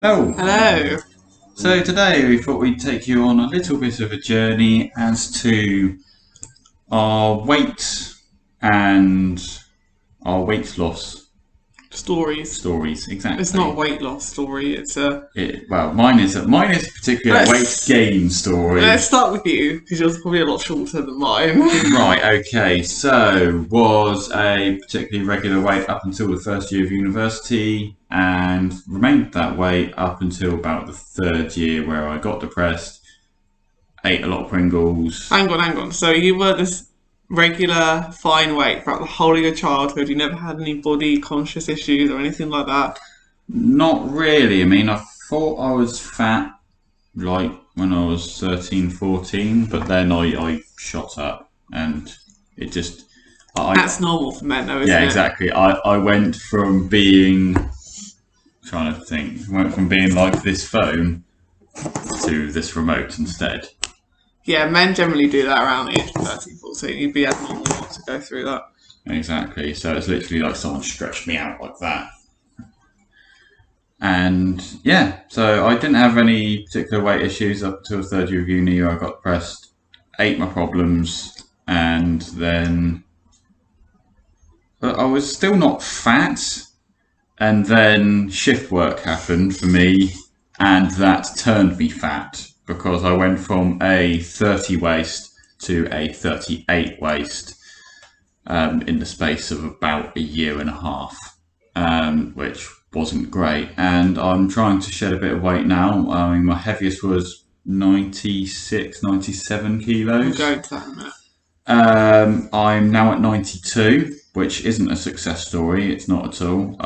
Oh, Hello. so today we thought we'd take you on a little bit of a journey as to our weight and our weight loss Stories. stories. It's not a Exactly. weight loss story. It's a. Mine is a particular weight Let's gain story. let's start with you because yours probably a lot shorter than mine. Right. Okay. So was a particularly regular weight up until the first year of university, and remained that way up until about the third year, where I got depressed, ate a lot of Pringles. hang on. So you were this regular fine weight throughout the whole of your childhood. You never had any body conscious issues or anything like that. Not really. I mean, I thought I was fat like when I was 13, 14, but then I shot up and it just. I That's normal for men, though, Yeah, isn't it? exactly. I went from being. Trying to think. Went from being like this phone to this remote instead. Yeah, men generally do that around the age of 13, 14. You'd be abnormal not to go through that. Exactly. So it's literally like someone stretched me out like that. And yeah, so I didn't have any particular weight issues up until third year of uni. I got depressed, ate my problems, and then but I was still not fat. And then shift work happened for me, and that turned me fat because I went from a 30 waist to a 38 waist in the space of about a year and a half, which wasn't great. And I'm trying to shed a bit of weight now. I mean, my heaviest was 96, 97 I'm kilos. going to that in a minute. I'm now at 92, which isn't a success story. It's not at all.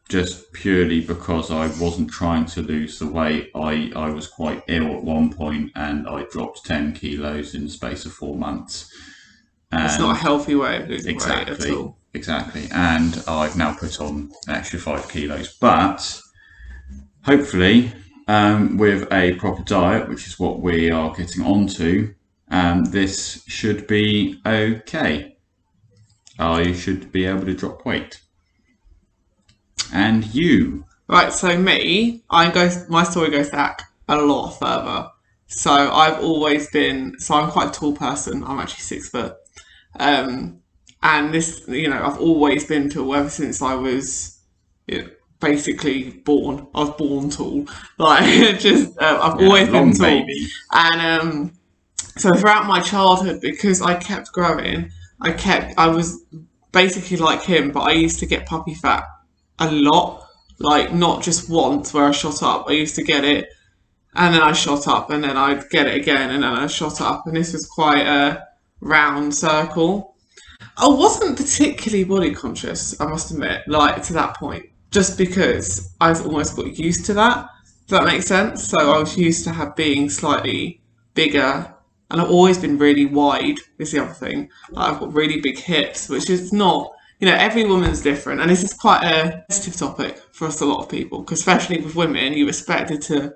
Just purely because I wasn't trying to lose the weight. I was quite ill at one point and I dropped 10 kilos in the space of 4 months. It's not a And healthy way of losing weight at exactly, all. exactly. And I've now put on an extra 5 kilos. But hopefully, with a proper diet, which is what we are getting onto, this should be okay. I should be able to drop weight. And you? Right, so my story goes back a lot further. So I've always been, so I'm quite a tall person. I'm actually 6 foot. Um, and I've always been tall ever since I was, basically born. I was born tall. Like, I've Yeah, always been long tall. baby. And so throughout my childhood, because I kept growing, I was basically like him, but I used to get puppy fat a lot, like not just once where I shot up. I used to get it and then I shot up and then I'd get it again and then I shot up. And this was quite a round circle. I wasn't particularly body conscious, I must admit, like to that point, just because I almost got used to that. Does that make sense? So I was used to being slightly bigger, and I've always been really wide. Is the other thing. Like, I've got really big hips, which is not. Every woman's different, and this is quite a sensitive topic for us, a lot of people, because especially with women, you're expected to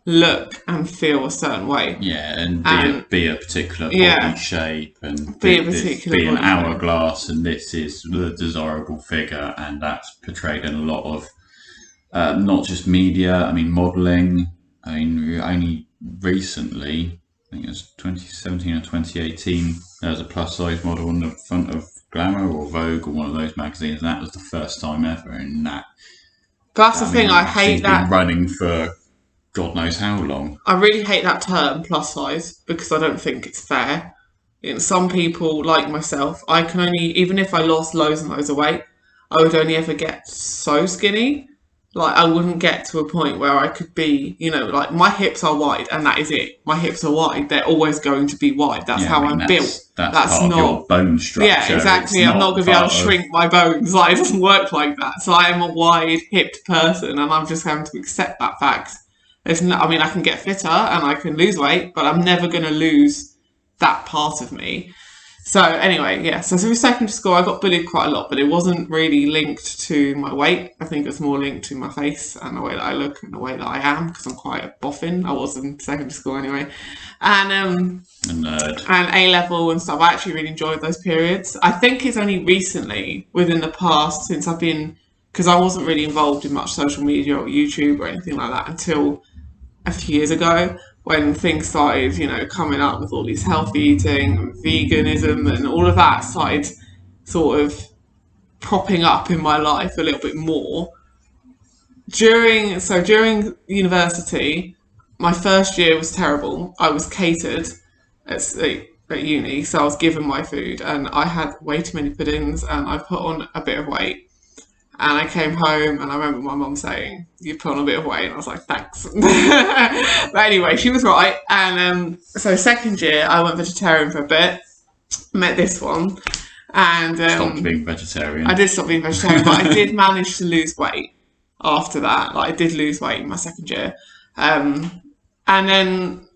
look and feel a certain way, Yeah, and and be a particular body yeah, shape, and be a this particular be an body shape. hourglass, and this is the desirable figure, and that's portrayed in a lot of not just media. I mean, modelling. I mean, only recently, I think it was 2017 or 2018, there was a plus size model on the front of Glamour or Vogue or one of those magazines, and that was the first time ever. And that, But that's the I thing. I mean, hate she's been that. running for God knows how long. I really hate that term plus size because I don't think it's fair. Some people, like myself, I can only, even if I lost loads and loads of weight, I would only ever get so skinny. Like, I wouldn't get to a point where I could be, like my hips are wide and that is it. My hips are wide. They're always going to be wide. That's Yeah, I how mean I'm built. that's That's part of your not, bone yeah, structure. It's exactly. I'm not not going to be able part to of. shrink my bones. Like, it doesn't work like that. So I am a wide hipped person and I'm just having to accept that fact. I mean, I can get fitter and I can lose weight, but I'm never going to lose that part of me. So anyway, yeah. So through secondary school, I got bullied quite a lot, but it wasn't really linked to my weight. I think it's more linked to my face and the way that I look and the way that I am, because I'm quite a boffin. I was in secondary school anyway, and A nerd. and A level and stuff. I actually really enjoyed those periods. I think it's only recently, within the past, since I've been because I wasn't really involved in much social media or YouTube or anything like that until a few years ago, when things started, coming up with all these healthy eating and veganism and all of that started sort of propping up in my life a little bit more. During university, my first year was terrible. I was catered at uni, so I was given my food, and I had way too many puddings, and I put on a bit of weight. And I came home, and I remember my mum saying, "You've put on a bit of weight," and I was like, "Thanks." But anyway, she was right. And so second year, I went vegetarian for a bit. Met this one, and Stopped being vegetarian. I did stop being vegetarian, but I did manage to lose weight after that. Like, I did lose weight in my second year. And then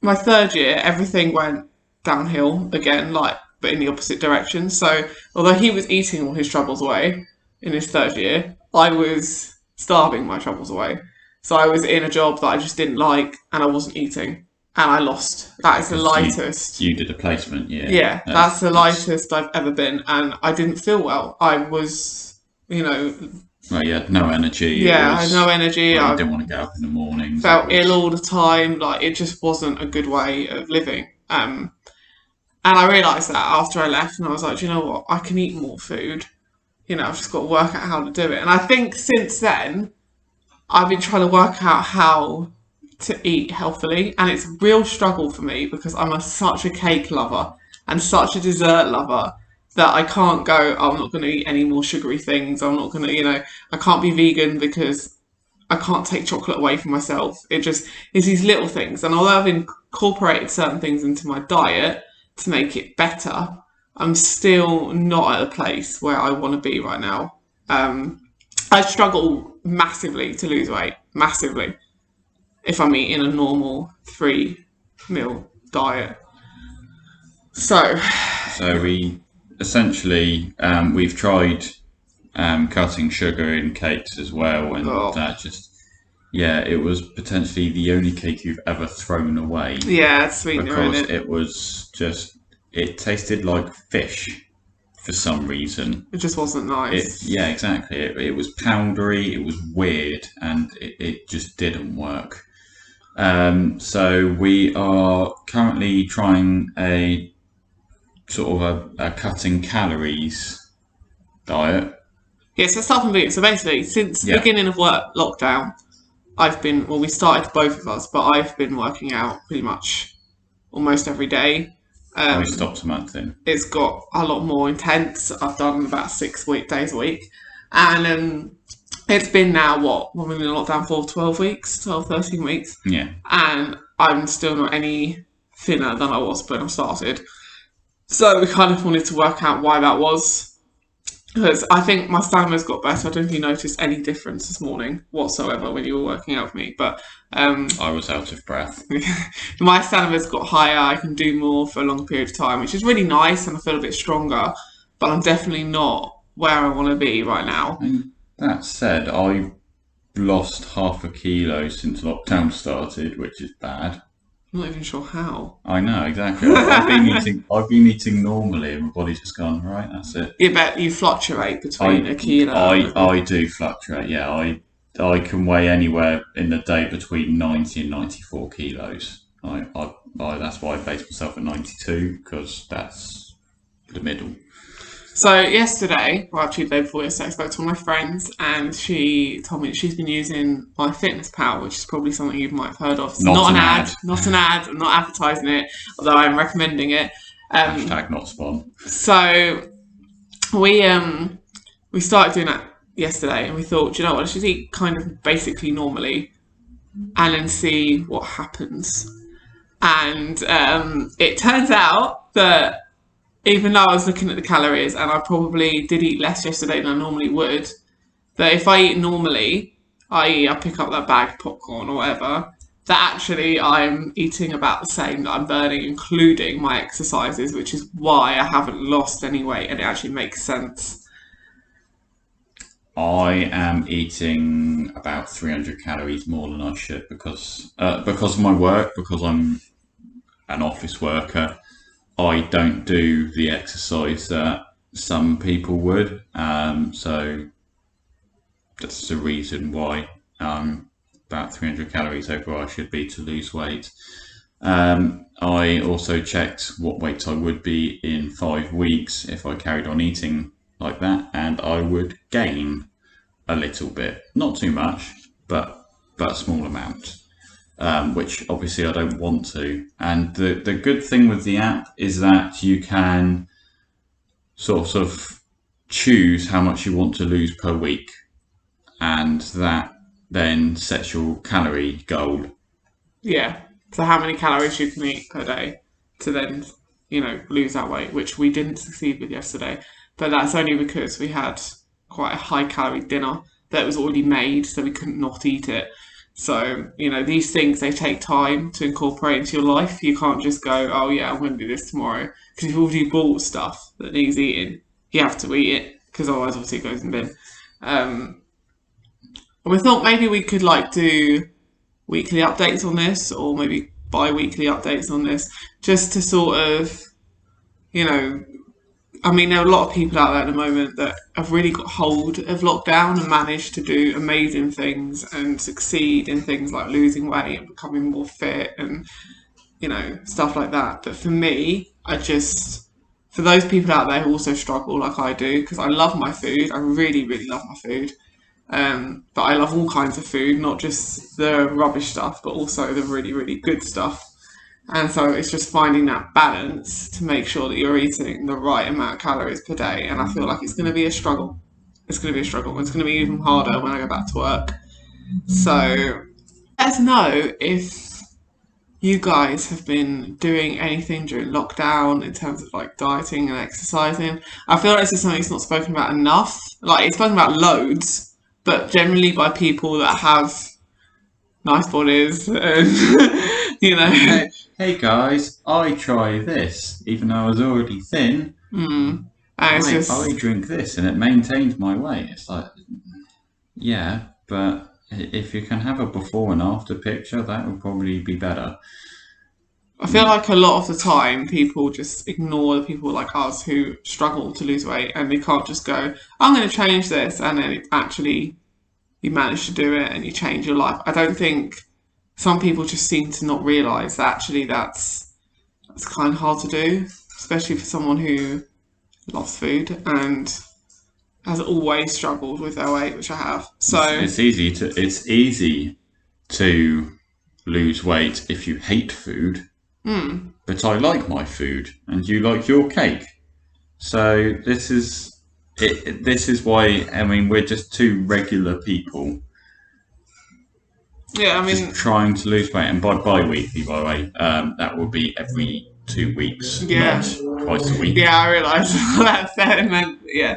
my third year, everything went downhill again, but in the opposite direction. So although he was eating all his troubles away in his third year, I was starving my troubles away. So I was in a job that I just didn't like, and I wasn't eating, and I lost. That is the lightest. You did a placement, yeah. Yeah, that's the lightest I've ever been, and I didn't feel well. I was, Well, you had no energy. Yeah, I had no energy. I didn't want to get up in the morning. Felt ill all the time. Like, it just wasn't a good way of living. And I realised that after I left, and I was like, do you know what? I can eat more food. I've just got to work out how to do it. And I think since then, I've been trying to work out how to eat healthily, and it's a real struggle for me because I'm such a cake lover and such a dessert lover that I can't go, I'm not going to eat any more sugary things. I'm not going to, I can't be vegan because I can't take chocolate away from myself. It just is these little things. And although I've incorporated certain things into my diet to make it better, I'm still not at a place where I want to be right now. I struggle massively to lose weight, massively, if I'm eating a normal 3-meal diet. So we essentially, we've tried cutting sugar in cakes as well, and that just, it was potentially the only cake you've ever thrown away. Yeah, it's sweetener, because it was just, it tasted like fish for some reason. It just wasn't nice. Yeah, exactly. It was powdery, it was weird, and it just didn't work. So we are currently trying a sort of a cutting calories diet. Yeah, so start from vegan. So basically, since the beginning of lockdown, we started, both of us, but I've been working out pretty much almost every day. I stopped a month in. It's got a lot more intense. I've done about 6 days a week. And it's been now, we've been in lockdown for 12 weeks, 13 weeks. Yeah. And I'm still not any thinner than I was when I started. So we kind of wanted to work out why that was. Because I think my stamina's got better. I don't think you noticed any difference this morning whatsoever when you were working out with me. But I was out of breath. My stamina's got higher. I can do more for a long period of time, which is really nice, and I feel a bit stronger. But I'm definitely not where I want to be right now. And that said, I've lost 0.5 kilo since lockdown started, which is bad. I'm not even sure how. I know, exactly. I've been eating normally, and my body's just gone, right, that's it. Yeah, but you fluctuate between a kilo. I do fluctuate, yeah. I can weigh anywhere in the day between 90 and 94 kilos. That's why I base myself at 92, because that's the middle. So yesterday, actually the day before yesterday, I spoke to one of my friends, and she told me that she's been using MyFitnessPal, which is probably something you might have heard of. It's not an ad. Not an ad. I'm not advertising it, although I'm recommending it. Hashtag not spawn. So we started doing that yesterday, and we thought, do you know what, let's just eat kind of basically normally and then see what happens. And it turns out that even though I was looking at the calories, and I probably did eat less yesterday than I normally would, that if I eat normally, i.e. I pick up that bag of popcorn or whatever, that actually I'm eating about the same that I'm burning, including my exercises, which is why I haven't lost any weight, and it actually makes sense. I am eating about 300 calories more than I should because of my work, because I'm an office worker. I don't do the exercise that some people would, so that's the reason why about 300 calories over I should be to lose weight. I also checked what weight I would be in 5 weeks if I carried on eating like that, and I would gain a little bit, not too much, but a small amount, which obviously I don't want to. And the good thing with the app is that you can sort of choose how much you want to lose per week, and that then sets your calorie goal. Yeah. So how many calories you can eat per day to then, lose that weight, which we didn't succeed with yesterday. But that's only because we had quite a high calorie dinner that was already made, so we couldn't not eat it. So, these things, they take time to incorporate into your life. You can't just go, oh yeah, I'm going to do this tomorrow. Because you've already bought stuff that needs eating. You have to eat it, because otherwise obviously it goes in the bin. And we thought maybe we could do weekly updates on this, or maybe bi-weekly updates on this, just to sort of, there are a lot of people out there at the moment that have really got hold of lockdown and managed to do amazing things and succeed in things like losing weight and becoming more fit and, stuff like that. But for me, for those people out there who also struggle like I do, because I love my food, I really, really love my food. But I love all kinds of food, not just the rubbish stuff, but also the really, really good stuff. And so it's just finding that balance to make sure that you're eating the right amount of calories per day. And I feel like it's going to be a struggle. It's going to be a struggle. It's going to be even harder when I go back to work. So let us know if you guys have been doing anything during lockdown in terms of dieting and exercising. I feel like this is something that's not spoken about enough. It's spoken about loads, but generally by people that have nice bodies and Hey guys, I try this, even though I was already thin. and it's I drink this and it maintained my weight. It's yeah, but if you can have a before and after picture, that would probably be better. I feel like a lot of the time people just ignore the people like us who struggle to lose weight, and they can't just go, I'm going to change this, and then actually you manage to do it and you change your life. I don't think some people just seem to not realise that actually that's kind of hard to do, especially for someone who loves food and has always struggled with their weight, which I have. So it's easy to lose weight if you hate food. But I like my food, and you like your cake. So this is why we're just two regular people. Yeah, just trying to lose weight, and by bi-weekly, by the way, that will be every 2 weeks, not twice a week. Yeah, I realise that's meant. Yeah.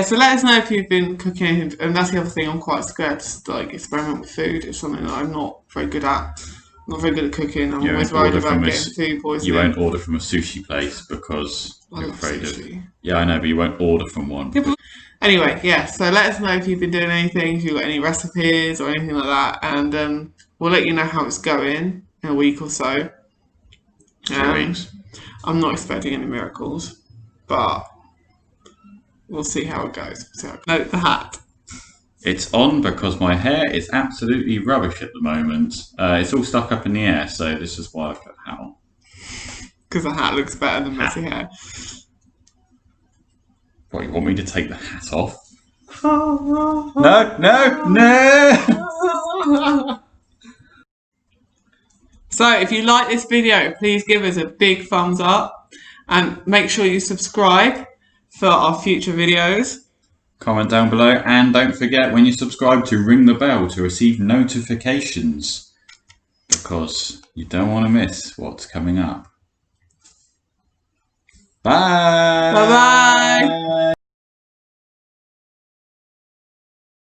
So let us know if you've been cooking anything, and that's the other thing. I'm quite scared to experiment with food. It's something that I'm not very good at. Not very good at cooking. I'm always worried about getting food poisoning. You won't order from a sushi place because you're afraid of. Yeah, I know, but you won't order from one. Yeah, anyway, so let us know if you've been doing anything, if you've got any recipes or anything like that, and we'll let you know how it's going in a week or so. 2 weeks. I'm not expecting any miracles, but we'll see how it goes. Note the hat. It's on because my hair is absolutely rubbish at the moment. It's all stuck up in the air, so this is why I put the hat on. Because the hat looks better than messy hair. What, you want me to take the hat off? No! So if you like this video, please give us a big thumbs up and make sure you subscribe for our future videos. Comment down below, and don't forget when you subscribe to ring the bell to receive notifications, because you don't want to miss what's coming up. Bye! Bye-bye!